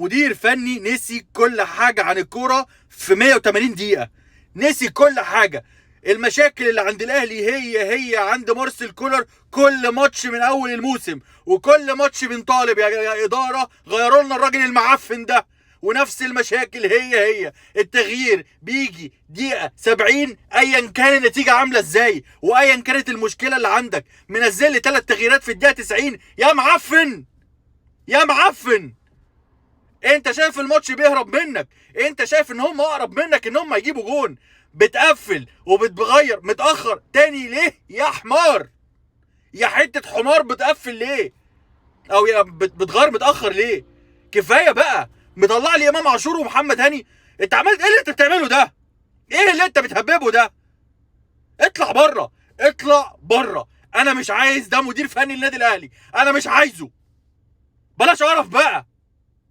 مدير فني نسي كل حاجه عن الكوره في 180 دقيقه، نسي كل حاجه. المشاكل اللي عند الاهلي هي عند مارسيل كولر كل ماتش من اول الموسم، وكل ماتش بنطالب يا اداره غيروا لنا الراجل المعفن ده، ونفس المشاكل هي التغيير بيجي دقيقه 70 ايا كان النتيجه عامله ازاي، وايا كانت المشكله اللي عندك. منزل لي 3 تغييرات في الدقيقه 90 يا معفن يا معفن. انت شايف الماتش بيهرب منك، انت شايف ان هم اقرب منك ان هم يجيبوا جون، بتقفل وبتغير متاخر تاني ليه يا حمار؟ يا حته حمار بتقفل ليه؟ او يا بتغير متاخر ليه؟ كفايه بقى. مطلع لي امام عاشور ومحمد هاني. انت عملت ايه اللي انت بتعمله ده؟ ايه اللي انت بتهببه ده؟ اطلع بره، اطلع بره. انا مش عايز ده مدير فني للنادي الاهلي، انا مش عايزه. بلاش قرف بقى.